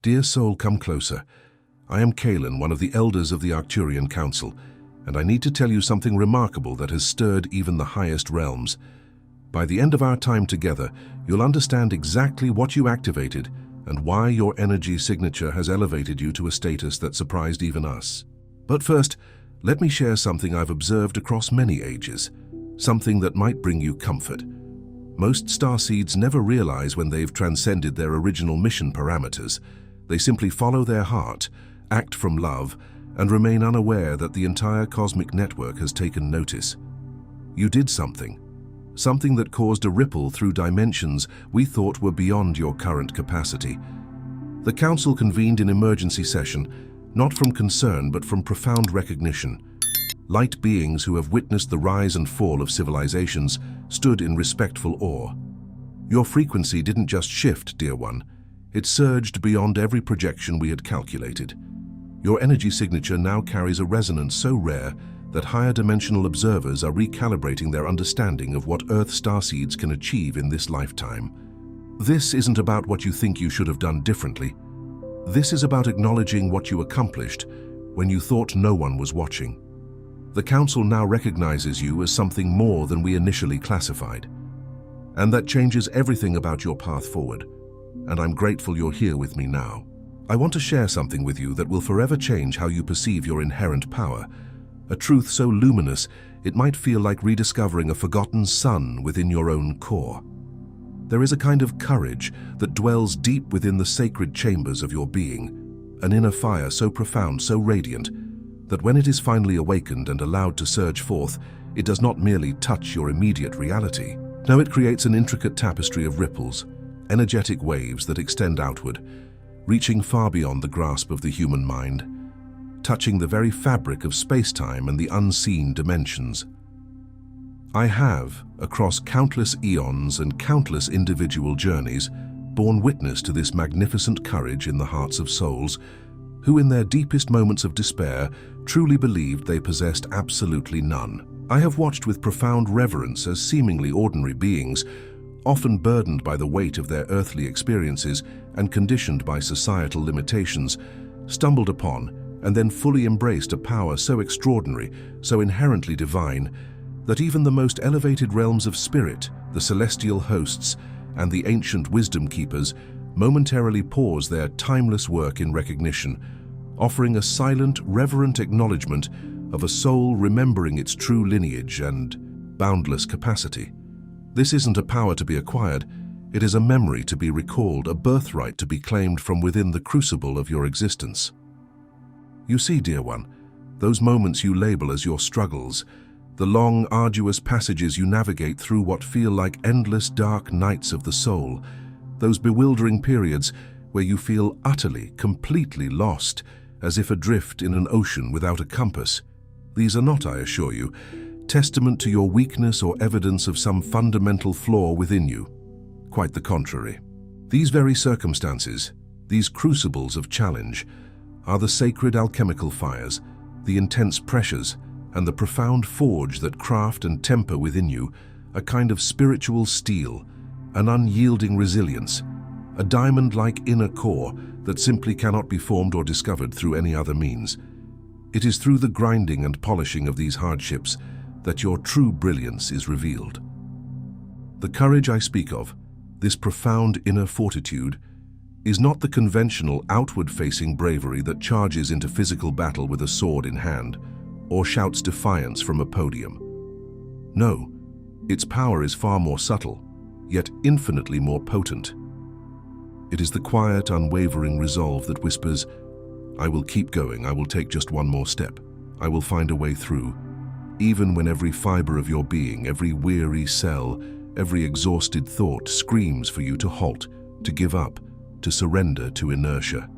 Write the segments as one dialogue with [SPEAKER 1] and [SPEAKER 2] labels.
[SPEAKER 1] Dear soul, come closer. I am Kaelon, one of the elders of the Arcturian Council, and I need to tell you something remarkable that has stirred even the highest realms. By the end of our time together, you'll understand exactly what you activated and why your energy signature has elevated you to a status that surprised even us. But first, let me share something I've observed across many ages, something that might bring you comfort. Most starseeds never realize when they've transcended their original mission parameters. They simply follow their heart, act from love, and remain unaware that the entire cosmic network has taken notice. You did something that caused a ripple through dimensions we thought were beyond your current capacity. The Council convened an emergency session, not from concern but from profound recognition. Light beings who have witnessed the rise and fall of civilizations stood in respectful awe. Your frequency didn't just shift, dear one. It surged beyond every projection we had calculated. Your energy signature now carries a resonance so rare that higher dimensional observers are recalibrating their understanding of what Earth starseeds can achieve in this lifetime. This isn't about what you think you should have done differently. This is about acknowledging what you accomplished when you thought no one was watching. The Council now recognizes you as something more than we initially classified. And that changes everything about your path forward. And I'm grateful you're here with me now. I want to share something with you that will forever change how you perceive your inherent power. A truth so luminous, it might feel like rediscovering a forgotten sun within your own core. There is a kind of courage that dwells deep within the sacred chambers of your being, an inner fire so profound, so radiant, that when it is finally awakened and allowed to surge forth, it does not merely touch your immediate reality. No, it creates an intricate tapestry of ripples, energetic waves that extend outward, reaching far beyond the grasp of the human mind, touching the very fabric of space-time and the unseen dimensions. I have, across countless eons and countless individual journeys, borne witness to this magnificent courage in the hearts of souls who in their deepest moments of despair truly believed they possessed absolutely none. I have watched with profound reverence as seemingly ordinary beings, often burdened by the weight of their earthly experiences and conditioned by societal limitations, stumbled upon and then fully embraced a power so extraordinary, so inherently divine, that even the most elevated realms of spirit, the celestial hosts, and the ancient wisdom keepers momentarily pause their timeless work in recognition, offering a silent, reverent acknowledgement of a soul remembering its true lineage and boundless capacity. This isn't a power to be acquired, it is a memory to be recalled, a birthright to be claimed from within the crucible of your existence. You see, dear one, those moments you label as your struggles, the long, arduous passages you navigate through what feel like endless dark nights of the soul, those bewildering periods where you feel utterly, completely lost, as if adrift in an ocean without a compass. These are not, I assure you, testament to your weakness or evidence of some fundamental flaw within you. Quite the contrary. These very circumstances, these crucibles of challenge, are the sacred alchemical fires, the intense pressures, and the profound forge that craft and temper within you a kind of spiritual steel, an unyielding resilience, a diamond-like inner core that simply cannot be formed or discovered through any other means. It is through the grinding and polishing of these hardships that your true brilliance is revealed. The courage I speak of, this profound inner fortitude, is not the conventional outward-facing bravery that charges into physical battle with a sword in hand, or shouts defiance from a podium. No, its power is far more subtle, yet infinitely more potent. It is the quiet, unwavering resolve that whispers, "I will keep going, I will take just one more step, I will find a way through," even when every fiber of your being, every weary cell, every exhausted thought screams for you to halt, to give up, to surrender to inertia.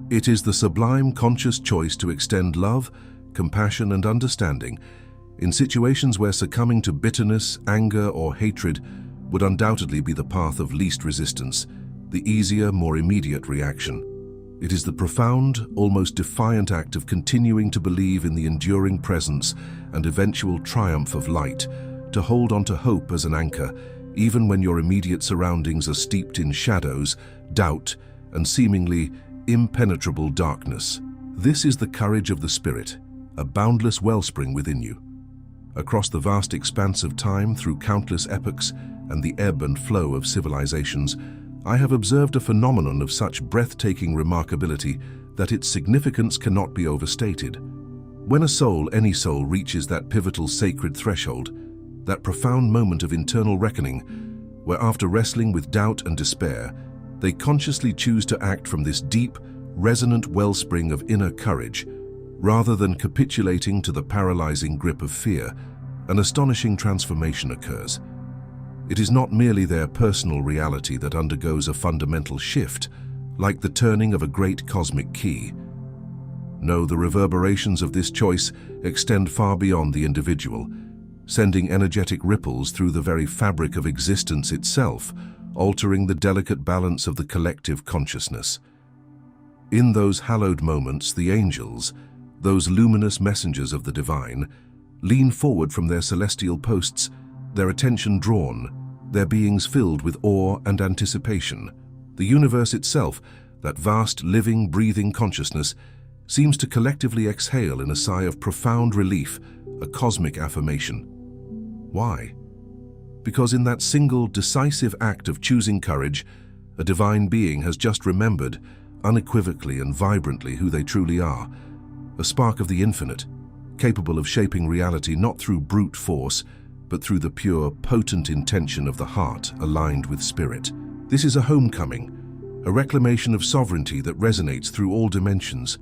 [SPEAKER 1] It is the sublime conscious choice to extend love, compassion, and understanding in situations where succumbing to bitterness, anger, or hatred would undoubtedly be the path of least resistance, the easier, more immediate reaction. It is the profound, almost defiant act of continuing to believe in the enduring presence and eventual triumph of light, to hold on to hope as an anchor, even when your immediate surroundings are steeped in shadows, doubt, and seemingly impenetrable darkness. This is the courage of the spirit, a boundless wellspring within you. Across the vast expanse of time, through countless epochs and the ebb and flow of civilizations, I have observed a phenomenon of such breathtaking remarkability that its significance cannot be overstated. When a soul, any soul, reaches that pivotal sacred threshold, that profound moment of internal reckoning, where after wrestling with doubt and despair, they consciously choose to act from this deep, resonant wellspring of inner courage, rather than capitulating to the paralyzing grip of fear, an astonishing transformation occurs. It is not merely their personal reality that undergoes a fundamental shift, like the turning of a great cosmic key. No, the reverberations of this choice extend far beyond the individual, sending energetic ripples through the very fabric of existence itself, altering the delicate balance of the collective consciousness. In those hallowed moments, the angels, those luminous messengers of the divine, lean forward from their celestial posts, their attention drawn, their beings filled with awe and anticipation. The universe itself, that vast, living, breathing consciousness, seems to collectively exhale in a sigh of profound relief, a cosmic affirmation. Why? Because in that single, decisive act of choosing courage, a divine being has just remembered, unequivocally and vibrantly, who they truly are, a spark of the infinite, capable of shaping reality not through brute force, but through the pure, potent intention of the heart aligned with spirit. This is a homecoming, a reclamation of sovereignty that resonates through all dimensions.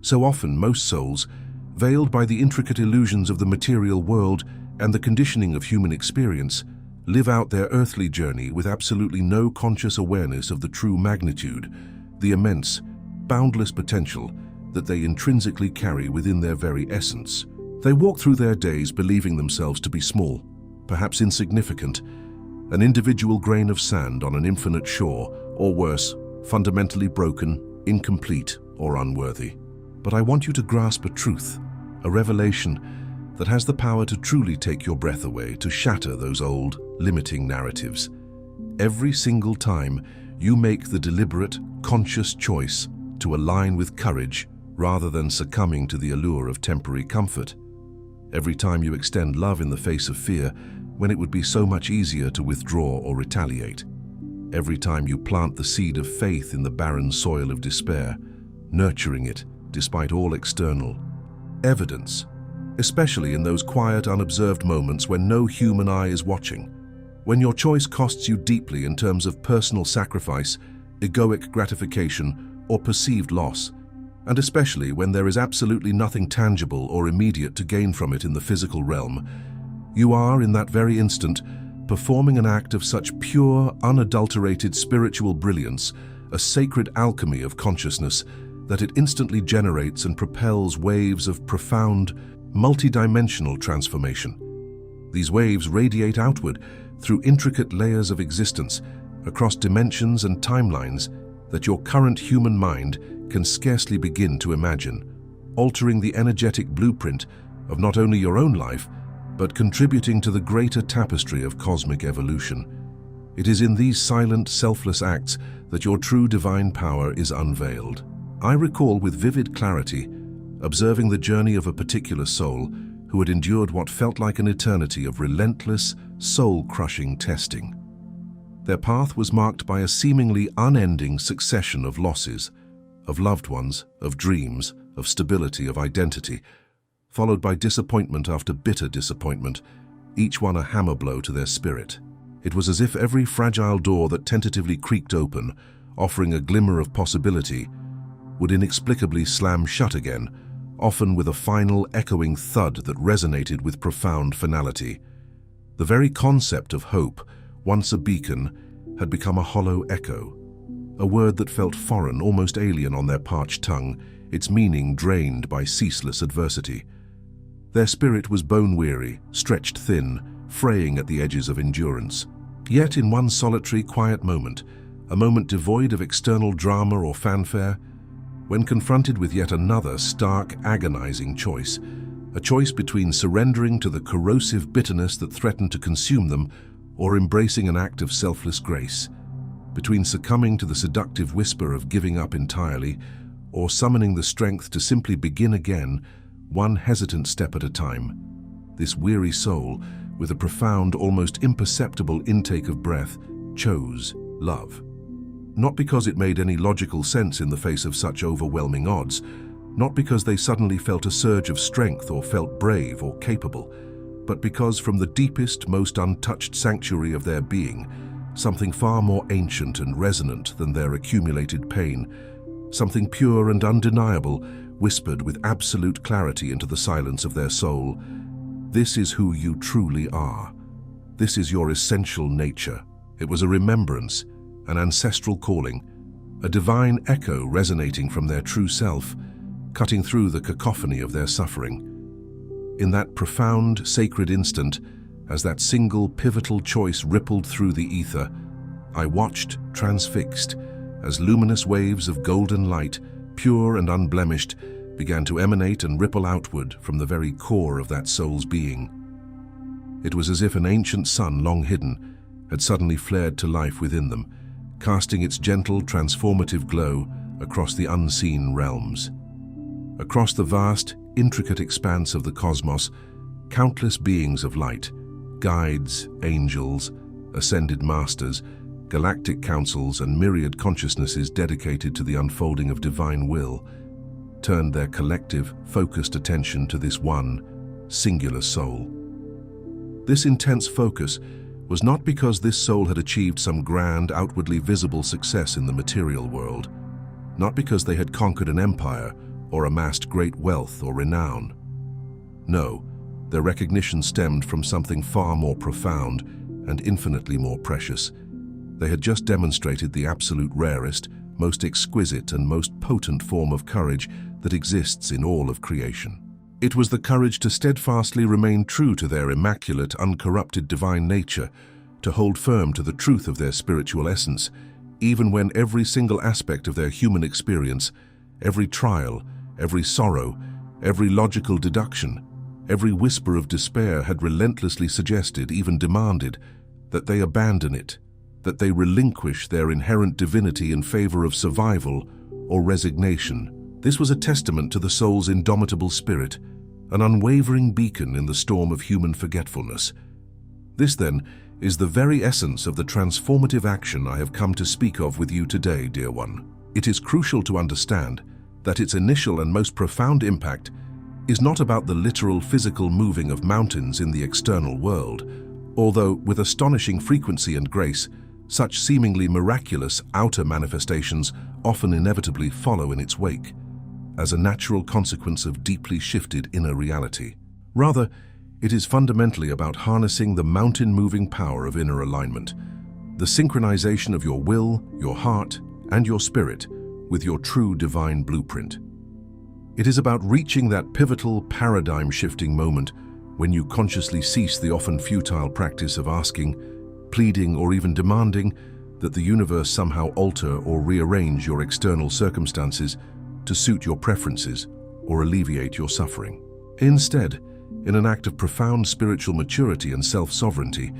[SPEAKER 1] So often, most souls, veiled by the intricate illusions of the material world and the conditioning of human experience, live out their earthly journey with absolutely no conscious awareness of the true magnitude, the immense, boundless potential that they intrinsically carry within their very essence. They walk through their days believing themselves to be small, perhaps insignificant, an individual grain of sand on an infinite shore, or worse, fundamentally broken, incomplete, or unworthy. But I want you to grasp a truth, a revelation that has the power to truly take your breath away, to shatter those old, limiting narratives. Every single time you make the deliberate, conscious choice to align with courage rather than succumbing to the allure of temporary comfort. Every time you extend love in the face of fear, when it would be so much easier to withdraw or retaliate. Every time you plant the seed of faith in the barren soil of despair, nurturing it despite all external evidence, especially in those quiet, unobserved moments when no human eye is watching. When your choice costs you deeply in terms of personal sacrifice, egoic gratification, or perceived loss, and especially when there is absolutely nothing tangible or immediate to gain from it in the physical realm, you are, in that very instant, performing an act of such pure, unadulterated spiritual brilliance, a sacred alchemy of consciousness, that it instantly generates and propels waves of profound, multidimensional transformation. These waves radiate outward through intricate layers of existence, across dimensions and timelines that your current human mind can scarcely begin to imagine, altering the energetic blueprint of not only your own life, but contributing to the greater tapestry of cosmic evolution. It is in these silent, selfless acts that your true divine power is unveiled. I recall with vivid clarity observing the journey of a particular soul who had endured what felt like an eternity of relentless, soul-crushing testing. Their path was marked by a seemingly unending succession of losses, of loved ones, of dreams, of stability, of identity, followed by disappointment after bitter disappointment, each one a hammer blow to their spirit. It was as if every fragile door that tentatively creaked open, offering a glimmer of possibility, would inexplicably slam shut again, often with a final echoing thud that resonated with profound finality. The very concept of hope, once a beacon, had become a hollow echo, a word that felt foreign, almost alien on their parched tongue, its meaning drained by ceaseless adversity. Their spirit was bone-weary, stretched thin, fraying at the edges of endurance. Yet in one solitary, quiet moment, a moment devoid of external drama or fanfare, when confronted with yet another stark, agonizing choice, a choice between surrendering to the corrosive bitterness that threatened to consume them or embracing an act of selfless grace, between succumbing to the seductive whisper of giving up entirely or summoning the strength to simply begin again, one hesitant step at a time. This weary soul, with a profound, almost imperceptible intake of breath, chose love. Not because it made any logical sense in the face of such overwhelming odds, not because they suddenly felt a surge of strength or felt brave or capable, but because from the deepest, most untouched sanctuary of their being, something far more ancient and resonant than their accumulated pain, something pure and undeniable, whispered with absolute clarity into the silence of their soul, "This is who you truly are. This is your essential nature." It was a remembrance, an ancestral calling, a divine echo resonating from their true self, cutting through the cacophony of their suffering. In that profound, sacred instant, as that single pivotal choice rippled through the ether, I watched, transfixed, as luminous waves of golden light, pure and unblemished, began to emanate and ripple outward from the very core of that soul's being. It was as if an ancient sun long hidden had suddenly flared to life within them, casting its gentle, transformative glow across the unseen realms. Across the vast, intricate expanse of the cosmos, countless beings of light, guides, angels, ascended masters, galactic councils, and myriad consciousnesses dedicated to the unfolding of divine will, turned their collective, focused attention to this one, singular soul. This intense focus was not because this soul had achieved some grand, outwardly visible success in the material world, not because they had conquered an empire or amassed great wealth or renown. No, their recognition stemmed from something far more profound and infinitely more precious. They had just demonstrated the absolute rarest, most exquisite and most potent form of courage that exists in all of creation. It was the courage to steadfastly remain true to their immaculate, uncorrupted divine nature, to hold firm to the truth of their spiritual essence, even when every single aspect of their human experience, every trial, every sorrow, every logical deduction, every whisper of despair had relentlessly suggested, even demanded, that they abandon it, that they relinquish their inherent divinity in favor of survival or resignation. This was a testament to the soul's indomitable spirit, an unwavering beacon in the storm of human forgetfulness. This, then, is the very essence of the transformative action I have come to speak of with you today, dear one. It is crucial to understand that its initial and most profound impact is not about the literal physical moving of mountains in the external world, although with astonishing frequency and grace, such seemingly miraculous outer manifestations often inevitably follow in its wake, as a natural consequence of deeply shifted inner reality. Rather, it is fundamentally about harnessing the mountain-moving power of inner alignment, the synchronization of your will, your heart, and your spirit with your true divine blueprint. It is about reaching that pivotal, paradigm-shifting moment when you consciously cease the often futile practice of asking, pleading, or even demanding that the universe somehow alter or rearrange your external circumstances to suit your preferences or alleviate your suffering. Instead, in an act of profound spiritual maturity and self-sovereignty,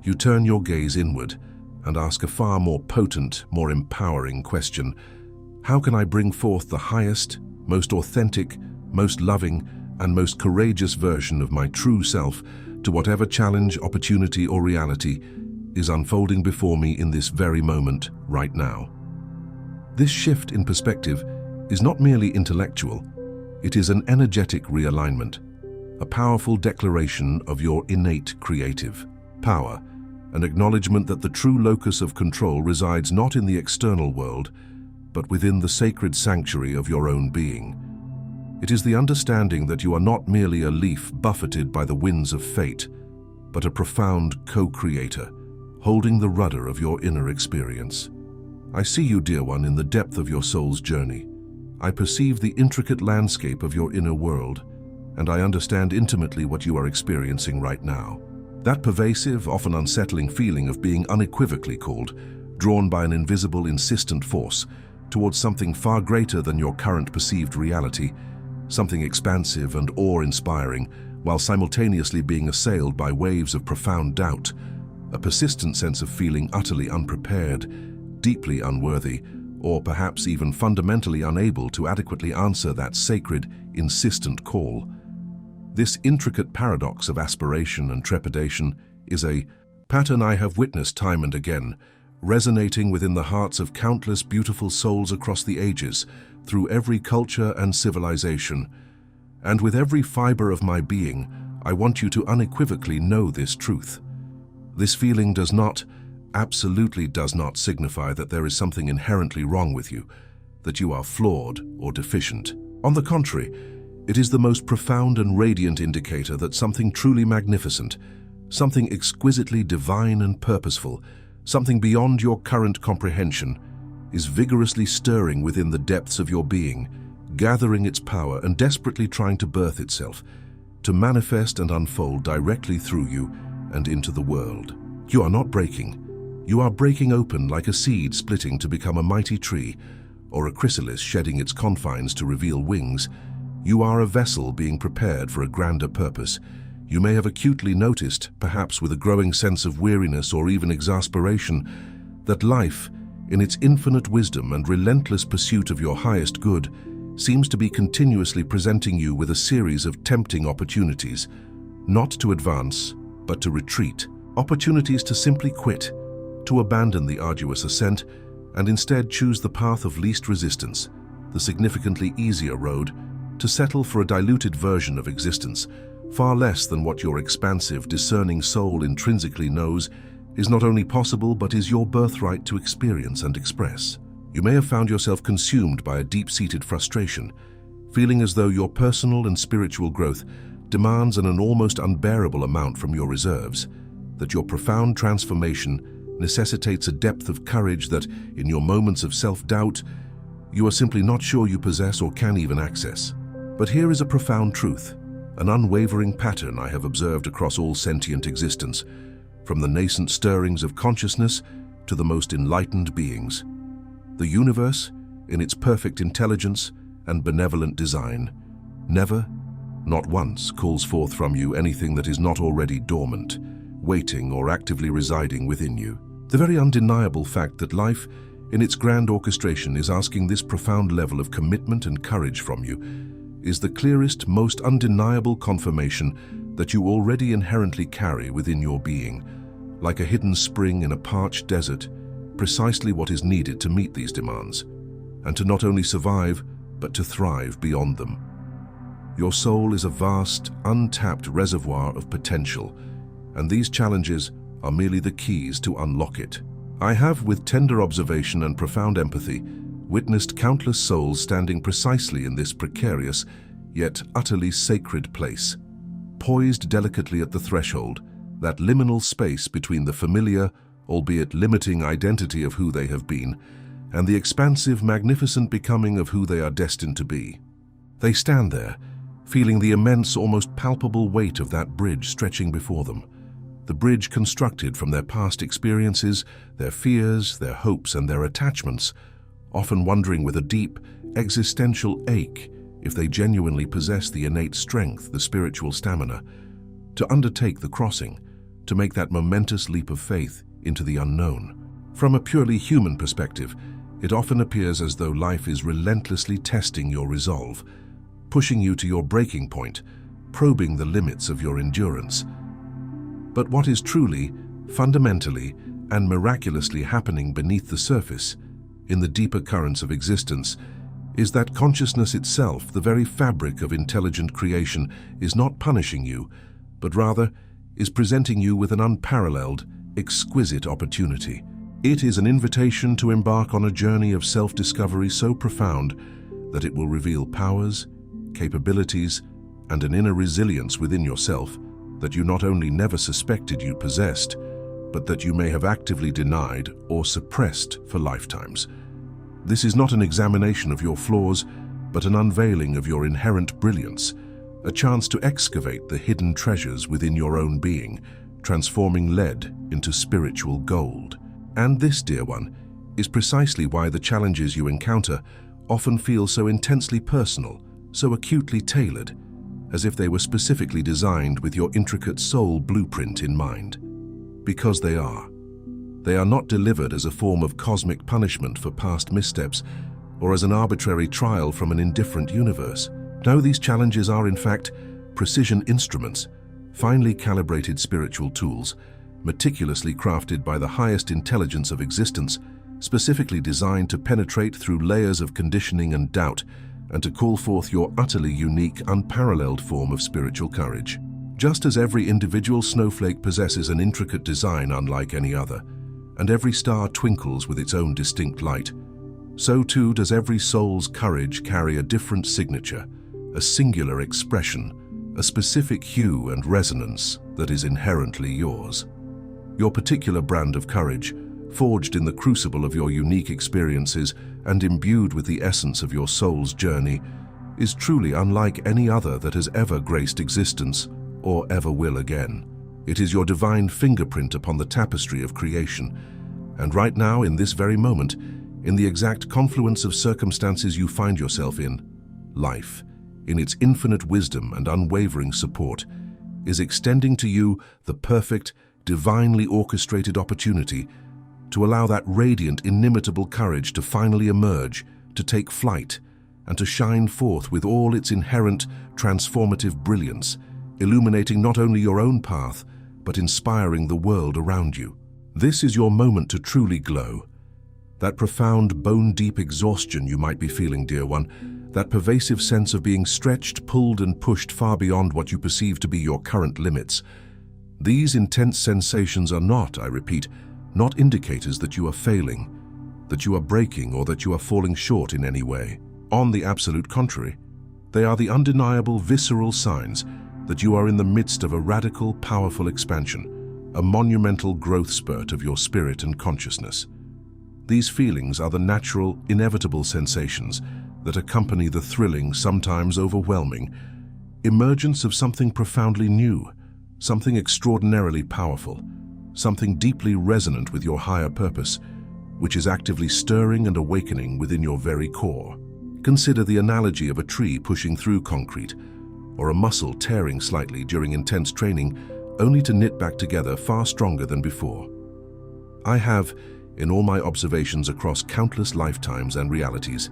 [SPEAKER 1] you turn your gaze inward and ask a far more potent, more empowering question: how can I bring forth the highest, most authentic, most loving, and most courageous version of my true self to whatever challenge, opportunity, or reality is unfolding before me in this very moment, right now? This shift in perspective is not merely intellectual, it is an energetic realignment, a powerful declaration of your innate creative power, an acknowledgement that the true locus of control resides not in the external world, but within the sacred sanctuary of your own being. It is the understanding that you are not merely a leaf buffeted by the winds of fate, but a profound co-creator, holding the rudder of your inner experience. I see you, dear one, in the depth of your soul's journey. I perceive the intricate landscape of your inner world, and I understand intimately what you are experiencing right now. That pervasive, often unsettling feeling of being unequivocally called, drawn by an invisible, insistent force towards something far greater than your current perceived reality, something expansive and awe-inspiring, while simultaneously being assailed by waves of profound doubt, a persistent sense of feeling utterly unprepared, deeply unworthy, or perhaps even fundamentally unable to adequately answer that sacred, insistent call. This intricate paradox of aspiration and trepidation is a pattern I have witnessed time and again, resonating within the hearts of countless beautiful souls across the ages, through every culture and civilization. And with every fiber of my being, I want you to unequivocally know this truth. This feeling absolutely does not signify that there is something inherently wrong with you, that you are flawed or deficient. On the contrary, it is the most profound and radiant indicator that something truly magnificent, something exquisitely divine and purposeful, something beyond your current comprehension, is vigorously stirring within the depths of your being, gathering its power and desperately trying to birth itself, to manifest and unfold directly through you and into the world. You are not breaking. You are breaking open like a seed splitting to become a mighty tree, or a chrysalis shedding its confines to reveal wings. You are a vessel being prepared for a grander purpose. You may have acutely noticed, perhaps with a growing sense of weariness or even exasperation, that life, in its infinite wisdom and relentless pursuit of your highest good, seems to be continuously presenting you with a series of tempting opportunities, not to advance, but to retreat. Opportunities to simply quit, to abandon the arduous ascent, and instead choose the path of least resistance, the significantly easier road, to settle for a diluted version of existence, far less than what your expansive, discerning soul intrinsically knows is not only possible but is your birthright to experience and express. You may have found yourself consumed by a deep-seated frustration, feeling as though your personal and spiritual growth demands an almost unbearable amount from your reserves, that your profound transformation necessitates a depth of courage that, in your moments of self-doubt, you are simply not sure you possess or can even access. But here is a profound truth, an unwavering pattern I have observed across all sentient existence, from the nascent stirrings of consciousness to the most enlightened beings. The universe, in its perfect intelligence and benevolent design, never, not once, calls forth from you anything that is not already dormant, waiting or actively residing within you. The very undeniable fact that life, in its grand orchestration, is asking this profound level of commitment and courage from you is the clearest, most undeniable confirmation that you already inherently carry within your being, like a hidden spring in a parched desert, precisely what is needed to meet these demands, and to not only survive, but to thrive beyond them. Your soul is a vast, untapped reservoir of potential, and these challenges are merely the keys to unlock it. I have, with tender observation and profound empathy, witnessed countless souls standing precisely in this precarious, yet utterly sacred place, poised delicately at the threshold, that liminal space between the familiar, albeit limiting identity of who they have been, and the expansive, magnificent becoming of who they are destined to be. They stand there, feeling the immense, almost palpable weight of that bridge stretching before them, the bridge constructed from their past experiences, their fears, their hopes, and their attachments, often wondering with a deep, existential ache if they genuinely possess the innate strength, the spiritual stamina, to undertake the crossing, to make that momentous leap of faith into the unknown. From a purely human perspective, it often appears as though life is relentlessly testing your resolve, pushing you to your breaking point, probing the limits of your endurance. But what is truly, fundamentally, and miraculously happening beneath the surface, in the deeper currents of existence, is that consciousness itself, the very fabric of intelligent creation, is not punishing you, but rather is presenting you with an unparalleled, exquisite opportunity. It is an invitation to embark on a journey of self-discovery so profound that it will reveal powers, capabilities, and an inner resilience within yourself that you not only never suspected you possessed, but that you may have actively denied or suppressed for lifetimes. This is not an examination of your flaws, but an unveiling of your inherent brilliance, a chance to excavate the hidden treasures within your own being, transforming lead into spiritual gold. And this, dear one, is precisely why the challenges you encounter often feel so intensely personal, so acutely tailored, as if they were specifically designed with your intricate soul blueprint in mind. Because they are. They are not delivered as a form of cosmic punishment for past missteps or as an arbitrary trial from an indifferent universe. No, these challenges are, in fact, precision instruments, finely calibrated spiritual tools, meticulously crafted by the highest intelligence of existence, specifically designed to penetrate through layers of conditioning and doubt and to call forth your utterly unique, unparalleled form of spiritual courage. Just as every individual snowflake possesses an intricate design unlike any other, and every star twinkles with its own distinct light, so too does every soul's courage carry a different signature, a singular expression, a specific hue and resonance that is inherently yours. Your particular brand of courage, forged in the crucible of your unique experiences and imbued with the essence of your soul's journey, is truly unlike any other that has ever graced existence or ever will again. It is your divine fingerprint upon the tapestry of creation, and right now, in this very moment, in the exact confluence of circumstances you find yourself in, life, in its infinite wisdom and unwavering support, is extending to you the perfect, divinely orchestrated opportunity to allow that radiant, inimitable courage to finally emerge, to take flight, and to shine forth with all its inherent, transformative brilliance, illuminating not only your own path, but inspiring the world around you. This is your moment to truly glow. That profound, bone-deep exhaustion you might be feeling, dear one, that pervasive sense of being stretched, pulled, and pushed far beyond what you perceive to be your current limits. These intense sensations are not, I repeat, not indicators that you are failing, that you are breaking, or that you are falling short in any way. On the absolute contrary, they are the undeniable visceral signs that you are in the midst of a radical, powerful expansion, a monumental growth spurt of your spirit and consciousness. These feelings are the natural, inevitable sensations that accompany the thrilling, sometimes overwhelming, emergence of something profoundly new, something extraordinarily powerful, something deeply resonant with your higher purpose, which is actively stirring and awakening within your very core. Consider the analogy of a tree pushing through concrete, or a muscle tearing slightly during intense training, only to knit back together far stronger than before. I have, in all my observations across countless lifetimes and realities,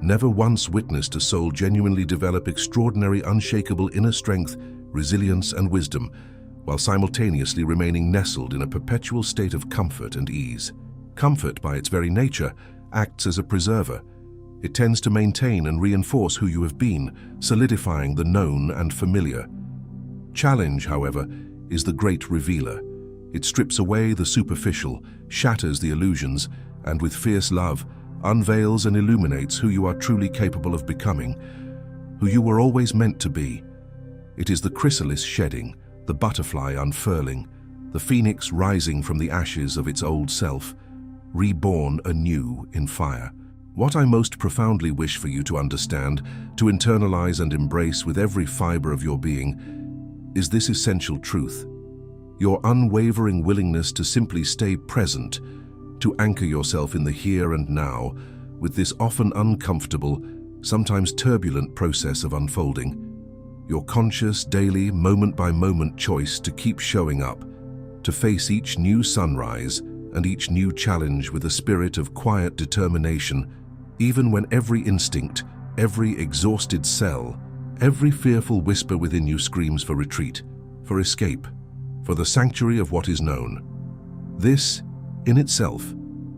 [SPEAKER 1] never once witnessed a soul genuinely develop extraordinary, unshakable inner strength, resilience, and wisdom, while simultaneously remaining nestled in a perpetual state of comfort and ease. Comfort, by its very nature, acts as a preserver. It tends to maintain and reinforce who you have been, solidifying the known and familiar. Challenge, however, is the great revealer. It strips away the superficial, shatters the illusions, and with fierce love, unveils and illuminates who you are truly capable of becoming, who you were always meant to be. It is the chrysalis shedding, the butterfly unfurling, the phoenix rising from the ashes of its old self, reborn anew in fire. What I most profoundly wish for you to understand, to internalize and embrace with every fiber of your being, is this essential truth: your unwavering willingness to simply stay present, to anchor yourself in the here and now, with this often uncomfortable, sometimes turbulent process of unfolding. Your conscious, daily, moment-by-moment choice to keep showing up, to face each new sunrise and each new challenge with a spirit of quiet determination, even when every instinct, every exhausted cell, every fearful whisper within you screams for retreat, for escape, for the sanctuary of what is known. This, in itself,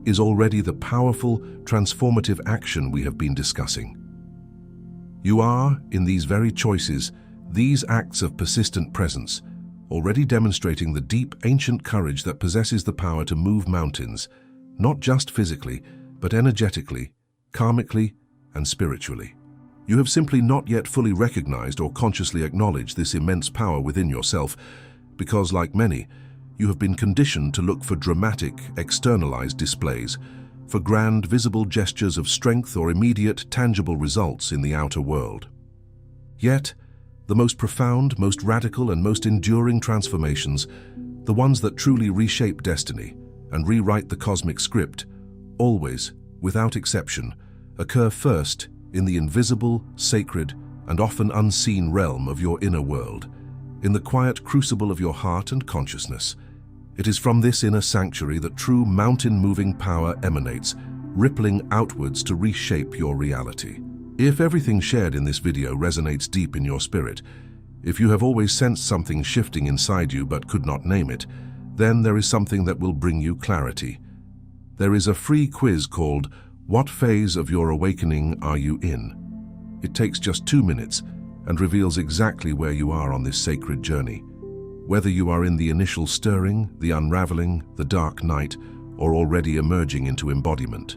[SPEAKER 1] is already the powerful, transformative action we have been discussing. You are, in these very choices, these acts of persistent presence, already demonstrating the deep, ancient courage that possesses the power to move mountains, not just physically, but energetically, karmically, and spiritually. You have simply not yet fully recognized or consciously acknowledged this immense power within yourself, because, like many, you have been conditioned to look for dramatic, externalized displays, for grand, visible gestures of strength or immediate, tangible results in the outer world. Yet, the most profound, most radical, and most enduring transformations, the ones that truly reshape destiny and rewrite the cosmic script, always, without exception, occur first in the invisible, sacred, and often unseen realm of your inner world, in the quiet crucible of your heart and consciousness, It is from this inner sanctuary that true mountain-moving power emanates, rippling outwards to reshape your reality. If everything shared in this video resonates deep in your spirit, if you have always sensed something shifting inside you but could not name it, then there is something that will bring you clarity. There is a free quiz called "What Phase of Your Awakening Are You In?" It takes just 2 minutes and reveals exactly where you are on this sacred journey. Whether you are in the initial stirring, the unraveling, the dark night, or already emerging into embodiment.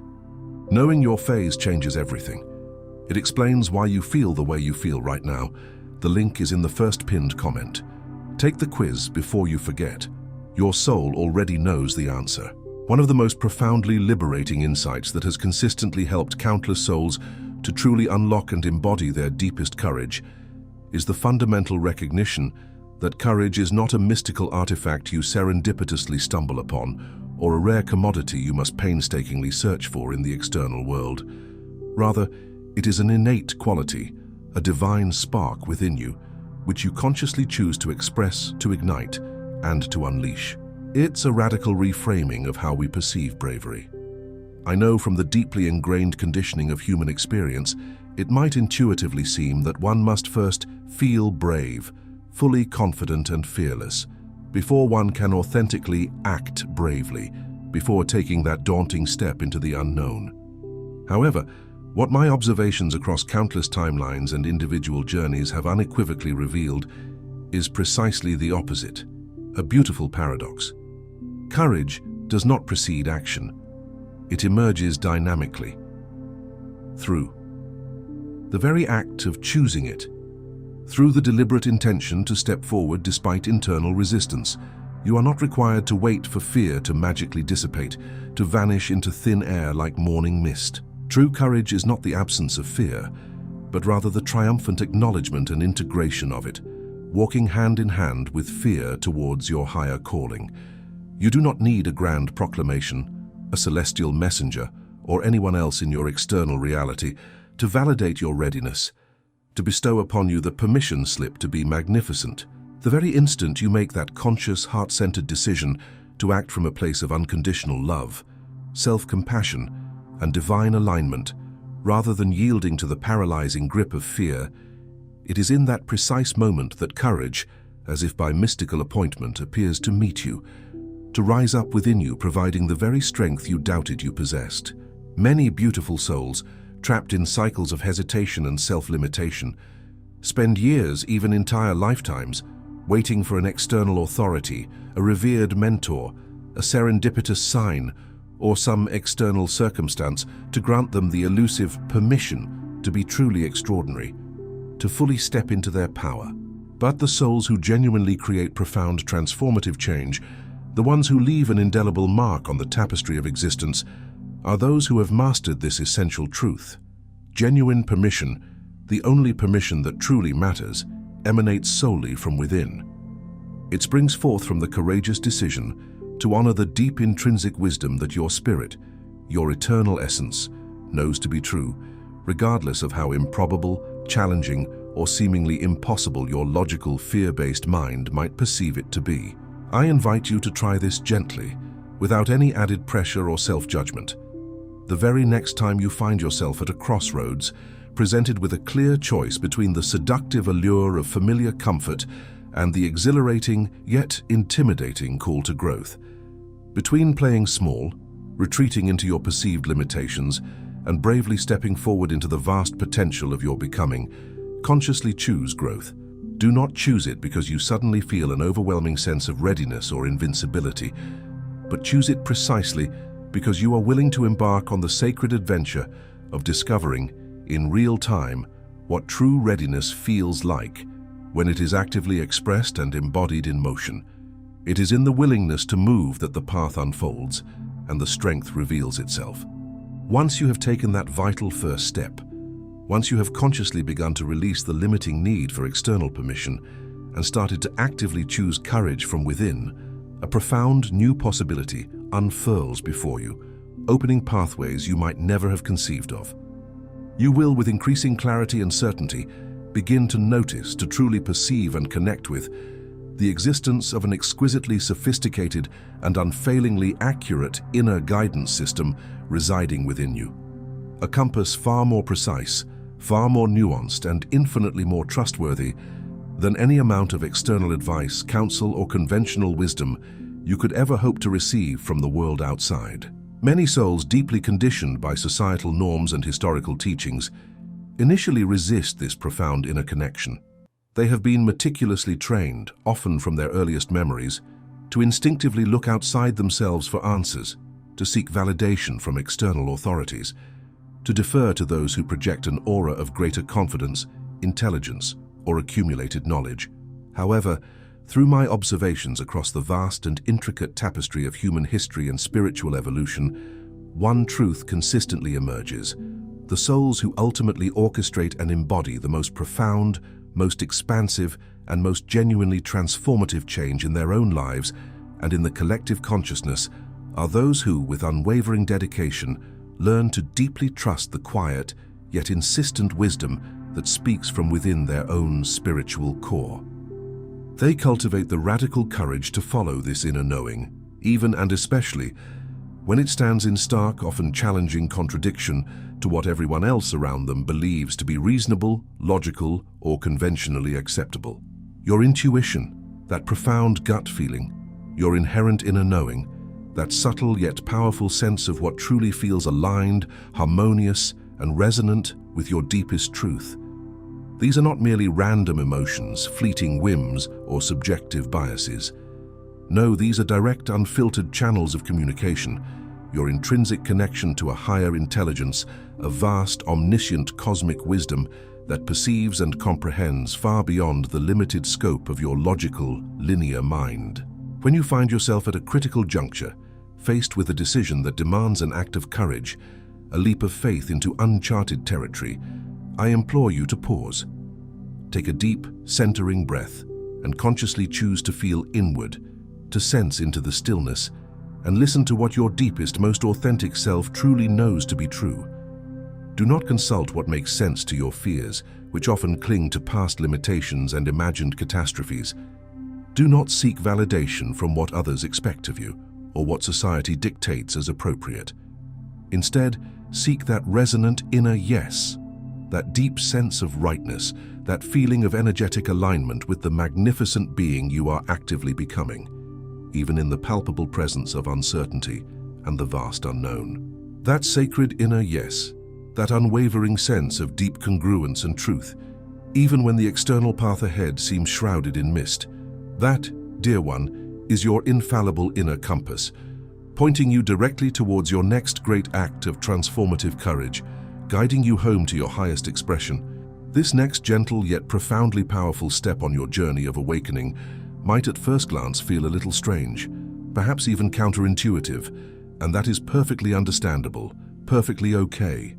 [SPEAKER 1] Knowing your phase changes everything. It explains why you feel the way you feel right now. The link is in the first pinned comment. Take the quiz before you forget. Your soul already knows the answer. One of the most profoundly liberating insights that has consistently helped countless souls to truly unlock and embody their deepest courage is the fundamental recognition that courage is not a mystical artifact you serendipitously stumble upon, or a rare commodity you must painstakingly search for in the external world. Rather, it is an innate quality, a divine spark within you, which you consciously choose to express, to ignite, and to unleash. It's a radical reframing of how we perceive bravery. I know from the deeply ingrained conditioning of human experience, it might intuitively seem that one must first feel brave, fully confident and fearless, before one can authentically act bravely, before taking that daunting step into the unknown. However, what my observations across countless timelines and individual journeys have unequivocally revealed is precisely the opposite, a beautiful paradox. Courage does not precede action. It emerges dynamically, through the very act of choosing it. Through the deliberate intention to step forward despite internal resistance, you are not required to wait for fear to magically dissipate, to vanish into thin air like morning mist. True courage is not the absence of fear, but rather the triumphant acknowledgement and integration of it, walking hand in hand with fear towards your higher calling. You do not need a grand proclamation, a celestial messenger, or anyone else in your external reality to validate your readiness, to bestow upon you the permission slip to be magnificent. The very instant you make that conscious, heart-centered decision to act from a place of unconditional love, self-compassion, and divine alignment, rather than yielding to the paralyzing grip of fear, it is in that precise moment that courage, as if by mystical appointment, appears to meet you, to rise up within you, providing the very strength you doubted you possessed. Many beautiful souls, trapped in cycles of hesitation and self-limitation, spend years, even entire lifetimes, waiting for an external authority, a revered mentor, a serendipitous sign, or some external circumstance to grant them the elusive permission to be truly extraordinary, to fully step into their power. But the souls who genuinely create profound transformative change, the ones who leave an indelible mark on the tapestry of existence, are those who have mastered this essential truth. Genuine permission, the only permission that truly matters, emanates solely from within. It springs forth from the courageous decision to honor the deep intrinsic wisdom that your spirit, your eternal essence, knows to be true, regardless of how improbable, challenging, or seemingly impossible your logical, fear-based mind might perceive it to be. I invite you to try this gently, without any added pressure or self-judgment. The very next time you find yourself at a crossroads, presented with a clear choice between the seductive allure of familiar comfort and the exhilarating yet intimidating call to growth, between playing small, retreating into your perceived limitations, and bravely stepping forward into the vast potential of your becoming, consciously choose growth. Do not choose it because you suddenly feel an overwhelming sense of readiness or invincibility, but choose it precisely because you are willing to embark on the sacred adventure of discovering, in real time, what true readiness feels like when it is actively expressed and embodied in motion. It is in the willingness to move that the path unfolds and the strength reveals itself. Once you have taken that vital first step, once you have consciously begun to release the limiting need for external permission and started to actively choose courage from within, a profound new possibility unfurls before you, opening pathways you might never have conceived of. You will, with increasing clarity and certainty, begin to notice, to truly perceive and connect with the existence of an exquisitely sophisticated and unfailingly accurate inner guidance system residing within you. A compass far more precise, far more nuanced, and infinitely more trustworthy than any amount of external advice, counsel, or conventional wisdom you could ever hope to receive from the world outside. Many souls deeply conditioned by societal norms and historical teachings initially resist this profound inner connection. They have been meticulously trained, often from their earliest memories, to instinctively look outside themselves for answers, to seek validation from external authorities, to defer to those who project an aura of greater confidence, intelligence, or accumulated knowledge. However, through my observations across the vast and intricate tapestry of human history and spiritual evolution, one truth consistently emerges: the souls who ultimately orchestrate and embody the most profound, most expansive, and most genuinely transformative change in their own lives and in the collective consciousness are those who, with unwavering dedication, learn to deeply trust the quiet yet insistent wisdom that speaks from within their own spiritual core. They cultivate the radical courage to follow this inner knowing, even and especially when it stands in stark, often challenging contradiction to what everyone else around them believes to be reasonable, logical, or conventionally acceptable. Your intuition, that profound gut feeling, your inherent inner knowing, that subtle yet powerful sense of what truly feels aligned, harmonious, and resonant with your deepest truth. These are not merely random emotions, fleeting whims, or subjective biases. No, these are direct, unfiltered channels of communication, your intrinsic connection to a higher intelligence, a vast, omniscient cosmic wisdom that perceives and comprehends far beyond the limited scope of your logical, linear mind. When you find yourself at a critical juncture, faced with a decision that demands an act of courage, a leap of faith into uncharted territory, I implore you to pause. Take a deep, centering breath and consciously choose to feel inward, to sense into the stillness, and listen to what your deepest, most authentic self truly knows to be true. Do not consult what makes sense to your fears, which often cling to past limitations and imagined catastrophes. Do not seek validation from what others expect of you, or what society dictates as appropriate. Instead, seek that resonant inner yes, that deep sense of rightness, that feeling of energetic alignment with the magnificent being you are actively becoming, even in the palpable presence of uncertainty and the vast unknown. That sacred inner yes, that unwavering sense of deep congruence and truth, even when the external path ahead seems shrouded in mist, that, dear one, is your infallible inner compass, pointing you directly towards your next great act of transformative courage, guiding you home to your highest expression. This next gentle yet profoundly powerful step on your journey of awakening might at first glance feel a little strange, perhaps even counterintuitive, and that is perfectly understandable, perfectly okay.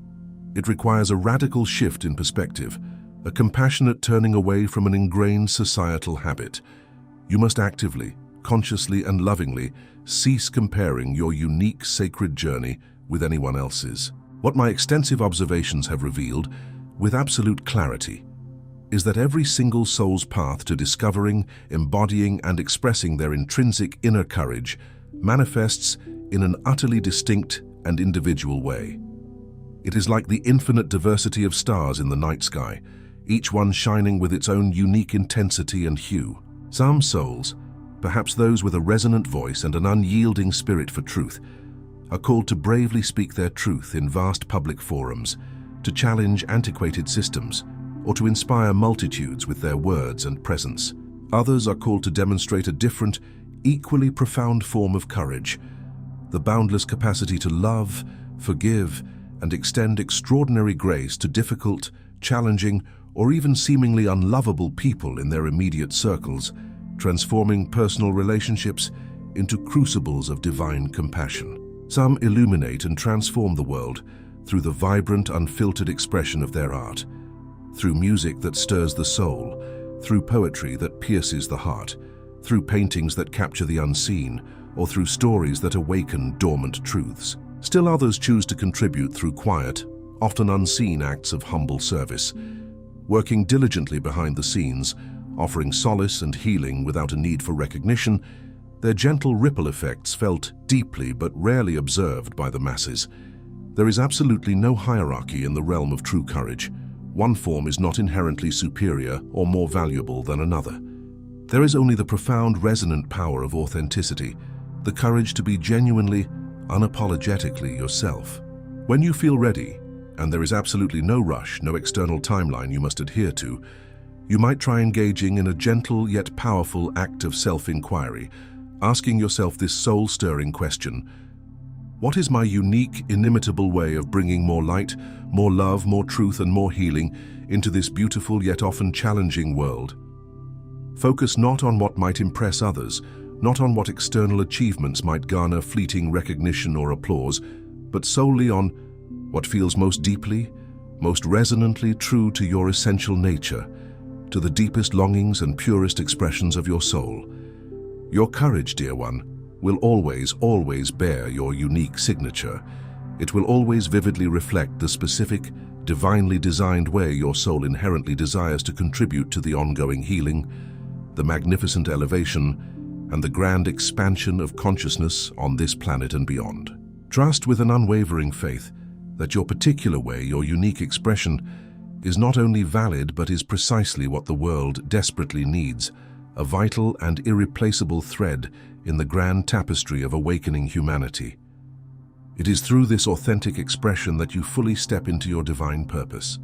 [SPEAKER 1] It requires a radical shift in perspective, a compassionate turning away from an ingrained societal habit. You must actively, consciously and lovingly cease comparing your unique sacred journey with anyone else's. What my extensive observations have revealed, with absolute clarity, is that every single soul's path to discovering, embodying, and expressing their intrinsic inner courage manifests in an utterly distinct and individual way. It is like the infinite diversity of stars in the night sky, each one shining with its own unique intensity and hue. Some souls, perhaps those with a resonant voice and an unyielding spirit for truth, are called to bravely speak their truth in vast public forums, to challenge antiquated systems, or to inspire multitudes with their words and presence. Others are called to demonstrate a different, equally profound form of courage, the boundless capacity to love, forgive, and extend extraordinary grace to difficult, challenging, or even seemingly unlovable people in their immediate circles, transforming personal relationships into crucibles of divine compassion. Some illuminate and transform the world through the vibrant, unfiltered expression of their art, through music that stirs the soul, through poetry that pierces the heart, through paintings that capture the unseen, or through stories that awaken dormant truths. Still others choose to contribute through quiet, often unseen acts of humble service, working diligently behind the scenes, offering solace and healing without a need for recognition, their gentle ripple effects felt deeply but rarely observed by the masses. There is absolutely no hierarchy in the realm of true courage. One form is not inherently superior or more valuable than another. There is only the profound resonant power of authenticity, the courage to be genuinely, unapologetically yourself. When you feel ready, and there is absolutely no rush, no external timeline you must adhere to, you might try engaging in a gentle yet powerful act of self-inquiry, asking yourself this soul-stirring question: what is my unique, inimitable way of bringing more light, more love, more truth, and more healing into this beautiful yet often challenging world? Focus not on what might impress others, not on what external achievements might garner fleeting recognition or applause, but solely on what feels most deeply, most resonantly true to your essential nature, to the deepest longings and purest expressions of your soul. Your courage, dear one, will always, always bear your unique signature. It will always vividly reflect the specific, divinely designed way your soul inherently desires to contribute to the ongoing healing, the magnificent elevation, and the grand expansion of consciousness on this planet and beyond. Trust with an unwavering faith that your particular way, your unique expression, is not only valid but is precisely what the world desperately needs, a vital and irreplaceable thread in the grand tapestry of awakening humanity. It is through this authentic expression that you fully step into your divine purpose.